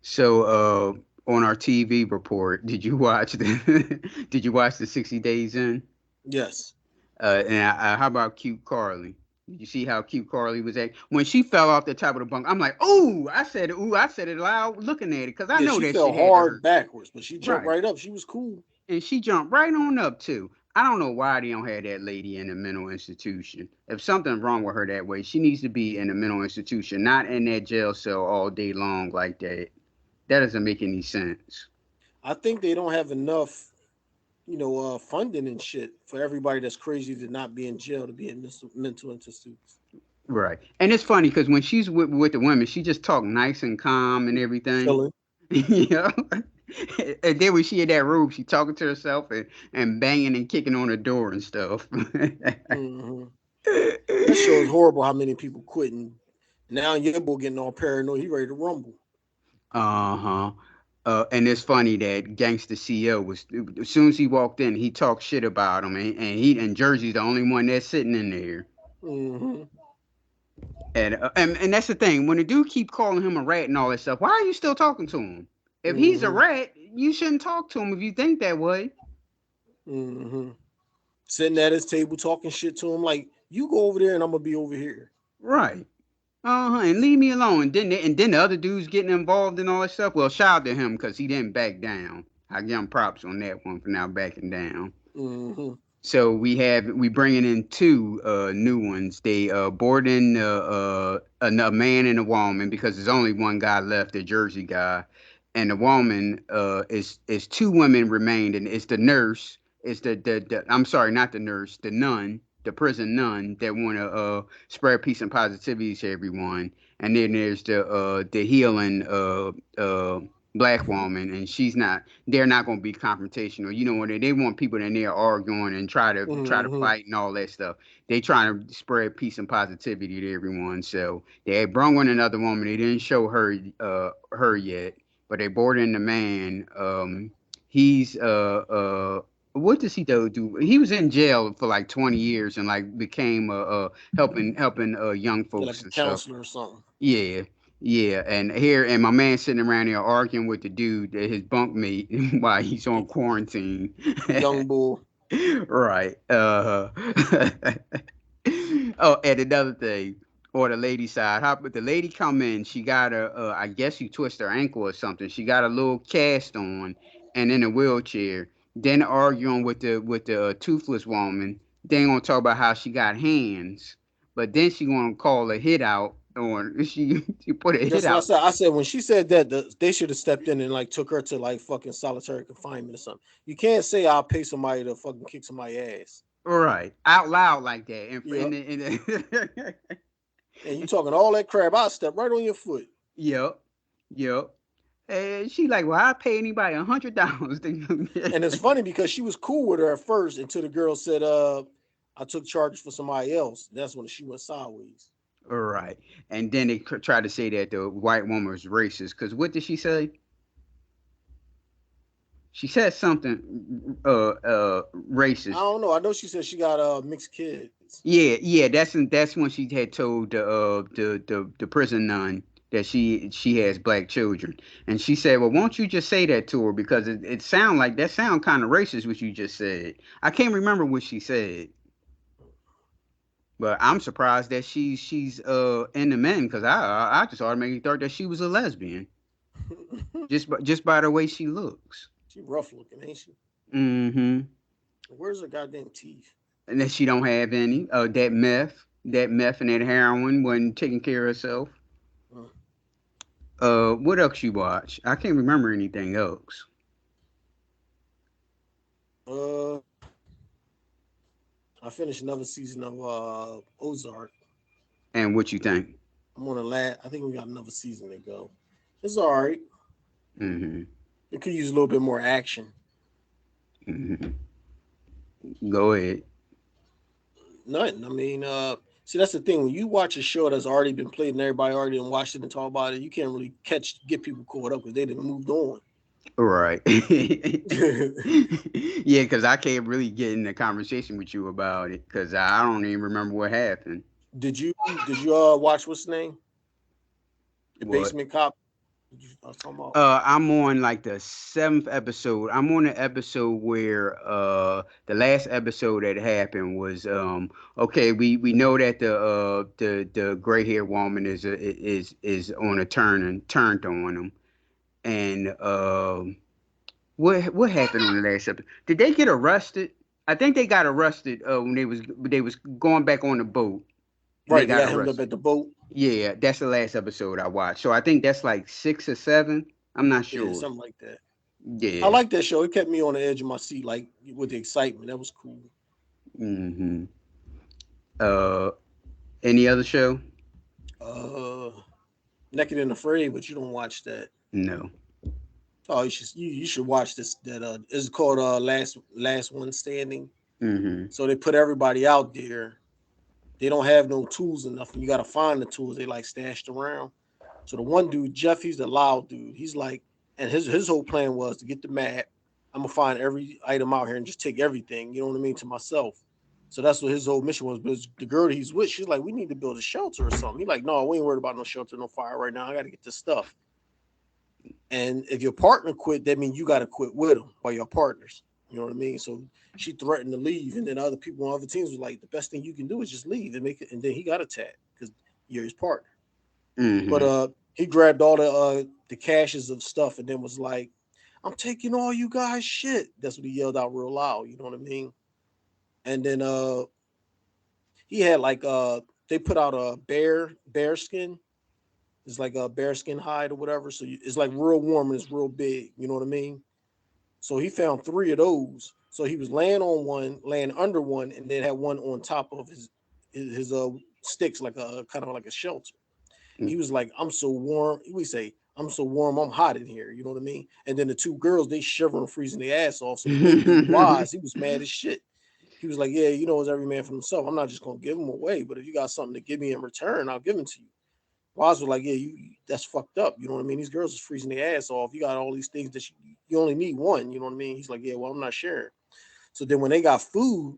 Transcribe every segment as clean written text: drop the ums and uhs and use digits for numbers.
So, on our TV report, did you watch the did you watch the 60 Days In? Yes. And how about cute Carly? Did you see how cute Carly was at when she fell off the top of the bunk? I'm like, oh, I said it loud, looking at it, because I Yeah, know she that fell shit had to hard hurt. backwards, but she jumped Right. right up. She was cool. And she jumped right on up too. I don't know why they don't have that lady in a mental institution. If something's wrong with her that way, she needs to be in a mental institution, not in that jail cell all day long like that. That doesn't make any sense. I think they don't have enough, funding and shit for everybody that's crazy to not be in jail to be in mental institutes. Right. And it's funny because when she's with the women, she just talk nice and calm and everything. Chilling. you know? And then when she in that room, she talking to herself and banging and kicking on the door and stuff. Hmm. That show is horrible. How many people quitting? Now your boy getting all paranoid. He ready to rumble. Uh-huh. And it's funny that Gangsta CEO was as soon as he walked in, he talked shit about him, and Jersey's the only one that's sitting in there. Hmm. And that's the thing. When the dude keep calling him a rat and all that stuff, why are you still talking to him? If he's a Hmm. rat, you shouldn't talk to him if you think that way. Hmm. Sitting at his table talking shit to him like, you go over there and I'm gonna be over here. Right. Uh-huh. And leave me alone. And then the other dudes getting involved in all that stuff. Well, shout out to him because he didn't back down. I give him props on that one for now backing down. Hmm. So we bringing in two new ones. They brought in a man and a woman because there's only one guy left, the Jersey guy, and the woman is two women remained, and it's the nurse. It's the I'm sorry, not the nurse, the nun, the prison nun that want to spread peace and positivity to everyone. And then there's the healing black woman, and she's not, they're not going to be confrontational. You know what they want people in there arguing and try to Hmm. fight and all that stuff. They trying to spread peace and positivity to everyone. So they had brung on another woman. They didn't show her yet, but they brought in the man. He's what does he do? He was in jail for like 20 years and like became helping young Yeah, like folks a and stuff. counselor or something. Yeah, yeah, and my man sitting around there arguing with the dude, his bunkmate, while he's on quarantine. Young bull. Right. Oh, and another thing, or the lady side, how but the lady come in, she got I guess she twist her ankle or something. She got a little cast on, and in a wheelchair. Then arguing with the toothless woman. Then gonna talk about how she got hands, but then she gonna call a hit out on she put a hit That's what I out. said. I said when she said that, they should have stepped in and like took her to like fucking solitary confinement or something. You can't say I'll pay somebody to fucking kick somebody's ass. Right, out loud like that, Yep. in the And you talking all that crap, I'll step right on your foot. yep, yep. And she like, well, I pay anybody $100 And it's to funny because she was cool with her at first until the girl said, I took charges for somebody else. That's when she went sideways. right. And then they try to say that the white woman was racist. Because what did she say? She said something I racist. don't know. I know she said she got mixed kids. Yeah, yeah. That's when she had told the prison nun that she has black children, and she said, "Well, won't you just say that to her because it sound like that sound kind of racist what you just said." I can't remember what she said, but I'm surprised that she's in the men because I just automatically thought that she was a lesbian just by the way she looks. She rough looking, ain't she? Mm-hmm. Where's her goddamn teeth? And that she don't have any. That meth and that heroin wasn't taking care of herself. Uh, What else you watch? I can't remember anything else. uh, I finished another season of Ozark. And what you think? I'm on the last. I think we got another season to go. It's all right. Mm-hmm. It could use a little bit more action. Mm-hmm. Go ahead. Nothing. I mean, see, that's the thing. When you watch a show that's already been played and everybody already done watched it and talk about it, you can't really get people caught up because they didn't moved on. Right. Yeah, because I can't really get in a conversation with you about it because I don't even remember what happened. Did you watch what's the name? The What? Basement Cop. I was talking about. I'm on like the seventh episode. I'm on the episode where the last episode that happened was okay. We know that the gray haired woman is on a turn and turned on him. And what happened on the last episode? Did they get arrested? I think they got arrested when they was going back on the boat and they Right, they got got hemmed up arrested. at the boat. Yeah, that's the last episode I watched. So I think that's like six or seven. I'm not Yeah, sure. something like that. I Yeah. like that show. It kept me on the edge of my seat, like with the excitement. That was cool. Hmm. Uh, any other show? Uh, Naked and Afraid, but you don't watch that. No. Oh, you should watch this. That is called Last One Standing. Hmm. So they put everybody out there. They don't have no tools or nothing. You got to find the tools. They like stashed around. So the one dude, Jeff, he's the loud dude. He's like, and his whole plan was to get the map. I'm gonna find every item out here and just take everything. You know what I mean, to myself. So that's what his whole mission was. But the girl that he's with, she's like, we need to build a shelter or something. He's like, no, we ain't worried about no shelter, no fire right now. I got to get this stuff. And if your partner quit, that means you got to quit with them while your partners. You know what I mean? So she threatened to leave, and then other people on other teams was like, the best thing you can do is just leave and make it. And then he got attacked because you're his partner. But Hmm. he grabbed all the caches of stuff and then was like, "I'm taking all you guys shit." That's what he yelled out real loud. You know what I mean? And then he had like they put out a bear skin. It's like a bear skin hide or whatever. So it's like real warm and it's real big. You know what I mean? So he found three of those. So he was laying on one, laying under one, and then had one on top of his sticks, like a kind of like a shelter. He was like, I'm so warm. We say, I'm so warm, I'm hot in here. You know what I mean? And then the two girls, they shivering, freezing their ass off. So the big dude, Wise, he was mad as shit. He was like, yeah, you know, it's every man for himself. I'm not just gonna give them away, but if you got something to give me in return, I'll give them to you. Wise was like, yeah, that's fucked up. You know what I mean? These girls is freezing their ass off. You got all these things that you only need one. You know what I mean? He's like, yeah, well, I'm not sharing. So then when they got food,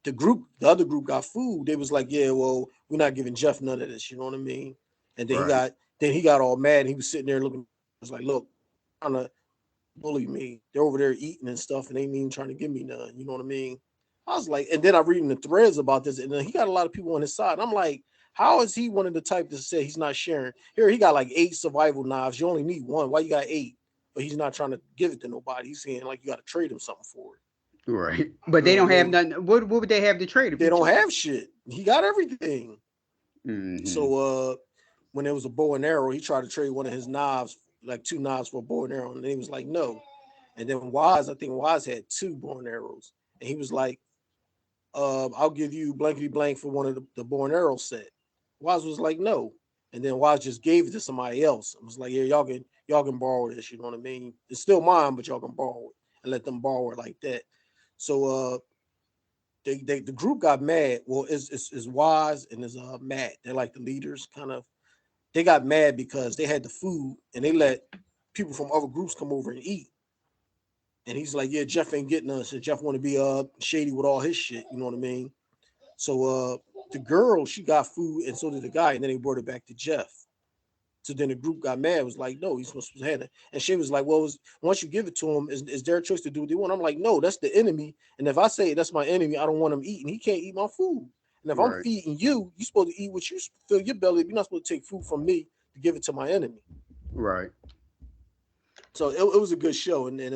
the other group got food. They was like, yeah, well, we're not giving Jeff none of this. You know what I mean? And Right. then he got all mad. And he was sitting there looking. Was like, look, trying to bully me. They're over there eating and stuff, and they ain't even trying to give me none. You know what I mean? I was like, and then I'm reading the threads about this, and then he got a lot of people on his side. I'm like, how is he one of the type to say he's not sharing? Here he got like 8 survival knives. You only need one. Why you got 8? But he's not trying to give it to nobody. He's saying like you got to trade him something for it. Right. But You know they what I don't have mean? nothing. What would they have to trade if They you don't trade? have shit. He got everything. Hmm. So when there was a bow and arrow, he tried to trade one of his knives, like 2 knives for a bow and arrow, and he was like, no. And then Wise, I think Wise had 2 bow and arrows, and he was like, I'll give you blankety blank for one of the bow and arrow set. Wise was like, no. And then Wise just gave it to somebody else. It was like, yeah, y'all can borrow this, you know what I mean? It's still mine, but y'all can borrow it and let them borrow it like that. So the group got mad. Well, it's Wise and it's Matt. They're like the leaders, kind of. They got mad because they had the food and they let people from other groups come over and eat. And he's like, yeah, Jeff ain't getting us. And Jeff want to be shady with all his shit. You know what I mean? So the girl, she got food, and so did the guy, and then they brought it back to Jeff. So then the group got mad, was like, no, he's supposed to have it. And she was like, well, once you give it to him, is their choice to do what they want? I'm like, no, that's the enemy. And if I say that's my enemy, I don't want him eating. He can't eat my food. And if I'm Right. feeding you, you're supposed to eat what you fill your belly. You're not supposed to take food from me to give it to my enemy. Right. So it was a good show. And then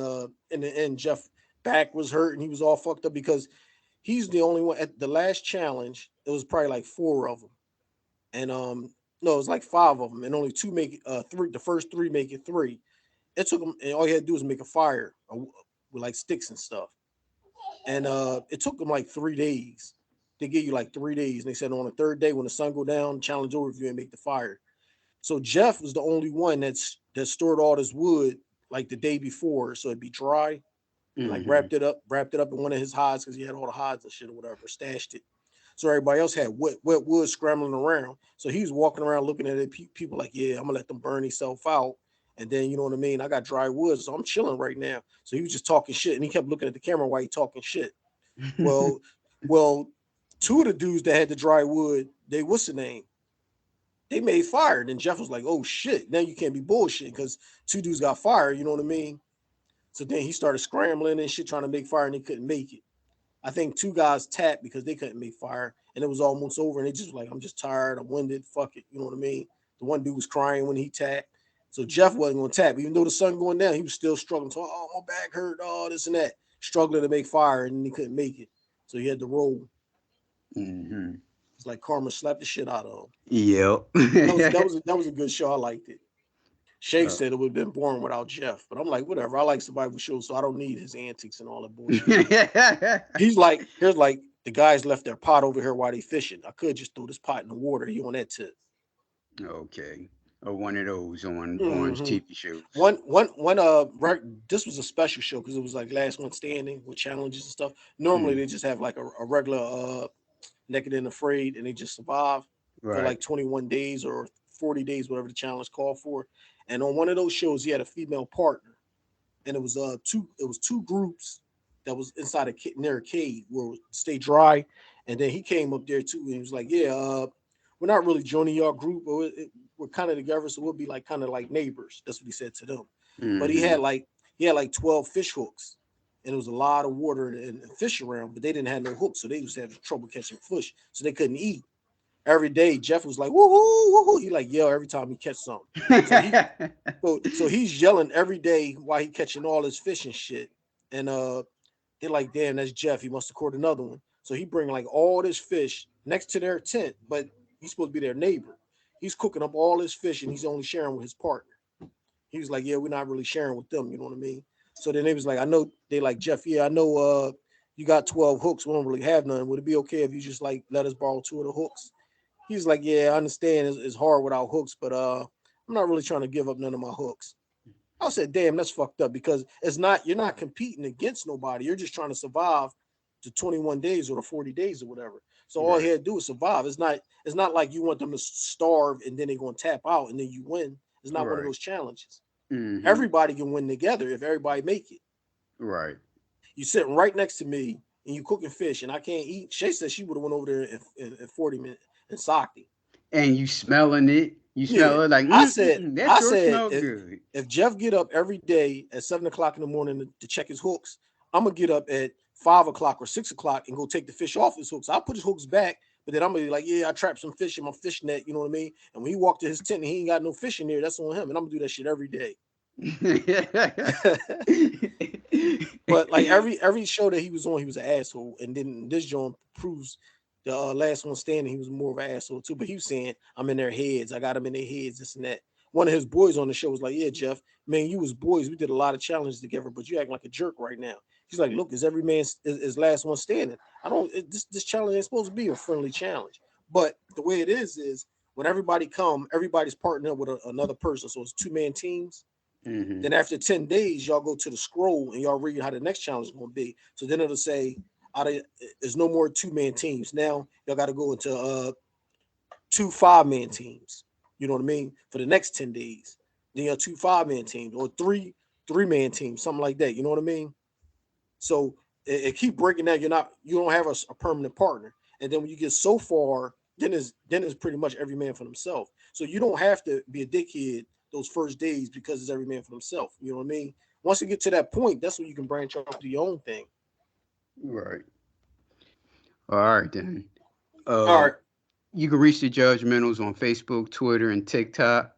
in the end, Jeff back was hurt and he was all fucked up because he's the only one at the last challenge. It was probably like 4 of them. And no, it was like 5 of them, and only 2 make it 3. The first 3 make it 3. It took them, and all you had to do was make a fire with like sticks and stuff. And it took them like 3 days. They give you like 3 days, and they said on the third day when the sun go down, challenge over if you ain't make the fire. So Jeff was the only one that stored all this wood like the day before, so it'd be dry, and like Hmm. wrapped it up in one of his hides because he had all the hides and shit or whatever, stashed it. So everybody else had wet wood scrambling around. So he was walking around looking at it. People like, yeah, I'm gonna let them burn themselves out. And then you know what I mean. I got dry wood, so I'm chilling right now. So he was just talking shit, and he kept looking at the camera while he talking shit. Well, well, 2 of the dudes that had the dry wood, they what's the name? they made fire. And then Jeff was like, oh shit, now you can't be bullshitting because two dudes got fired, you know what I mean? So then he started scrambling and shit trying to make fire and they couldn't make it. I think two guys tapped because they couldn't make fire and it was almost over and they just like, I'm just tired, I'm winded, fuck it, you know what I mean? The one dude was crying when he tapped. So Jeff wasn't gonna tap. Even though the sun going down, he was still struggling. So, oh, my back hurt, oh, this and that. Struggling to make fire and he couldn't make it. So he had to roll. Mm-hmm. It's like karma slapped the shit out of him. Yep. That was a good show. I liked it. Shay uh, said it would have been boring without Jeff, but I'm like, whatever. I like survival shows, so I don't need his antics and all that bullshit. He's like, here's like the guys left their pot over here while they fishing. I could just throw this pot in the water. He on that tip. okay. Or one of those on Mm-hmm. TV shows. One. Right. This was a special show because it was like last one standing with challenges and stuff. Normally Mm, they just have like a regular naked and afraid, and they just survive for right. like 21 days or 40 days, whatever the challenge called for. And on one of those shows, he had a female partner, and it was two. It was two groups that was inside near a cave where it would stay dry. And then he came up there too, and he was like, "Yeah, we're not really joining your group, but we're kind of together, so we'll be like kind of like neighbors." That's what he said to them. But Mm-hmm. he had like 12 fish hooks, and there was a lot of water and fish around, but they didn't have no hooks, so they was having trouble catching fish, so they couldn't eat. Every day, Jeff was like, "Woohoo, woohoo!" He like yell every time he catch something. So he so he's yelling every day while he catching all his fish and shit. And they're like, damn, that's Jeff. He must have caught another one. So he bring like all this fish next to their tent, but he's supposed to be their neighbor. He's cooking up all his fish and he's only sharing with his partner. He was like, yeah, we're not really sharing with them. You know what I mean? So then they was like, I know they like Jeff. Yeah, I know. You got 12 hooks. We don't really have none. Would it be okay if you just like let us borrow two of the hooks? He's like, yeah, I understand. It's hard without hooks, but I'm not really trying to give up none of my hooks. I said, damn, that's fucked up because it's not you're not competing against nobody. You're just trying to survive the 21 days or the 40 days or whatever. So all he right. had to do is survive. It's not like you want them to starve and then they're gonna tap out and then you win. It's not one of Right. those challenges. Mm-hmm. Everybody can win together if everybody make it. Right. You sitting right next to me and you cooking fish and I can't eat. Shay said she would have went over there in 40 minutes and socked him. And you smelling it. You Yeah, smell it like, that I sure said, smell good. if Jeff get up every day at 7 o'clock in the morning to check his hooks, I'm gonna get up at 5 o'clock or 6 o'clock and go take the fish off his hooks. I'll put his hooks back, but then I'm gonna be like, yeah, I trapped some fish in my fish net. You know what I mean? And when he walked to his tent and he ain't got no fish in there, that's on him. And I'm gonna do that shit every day. But like every show that he was on, he was an asshole. And then this joint proves the last one standing, he was more of an asshole too. But he was saying, I'm in their heads. I got them in their heads, this and that. One of his boys on the show was like, yeah, Jeff, man, you was boys. We did a lot of challenges together, but you acting like a jerk right now. He's like, look, is every man is last one standing? I don't. This challenge ain't supposed to be a friendly challenge, but the way it is when everybody come, everybody's partnered up with another person, so it's 2-man teams. Mm-hmm. Then after 10 days, y'all go to the scroll and y'all read how the next challenge is going to be. So then it'll say, out of, there's no more 2-man teams. Now y'all got to go into 2 5-man teams. You know what I mean? For the next 10 days. Then you're 2 5-man teams or 3 3-man teams, something like that. You know what I mean? So it keep breaking down. You don't have a permanent partner. And then when you get so far, then it's pretty much every man for himself. So you don't have to be a dickhead those first days because it's every man for himself. You know what I mean? Once you get to that point, that's when you can branch off to your own thing. Right. All right then. All Uh, right. you can reach the Judgementals on Facebook, Twitter, and TikTok,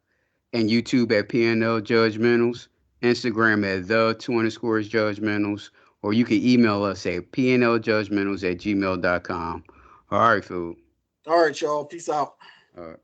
and YouTube at PNL Judgementals, Instagram at the two underscores Judgementals, or you can email us at pnljudgementals@gmail.com. All right, food. All right, y'all. Peace out. All right.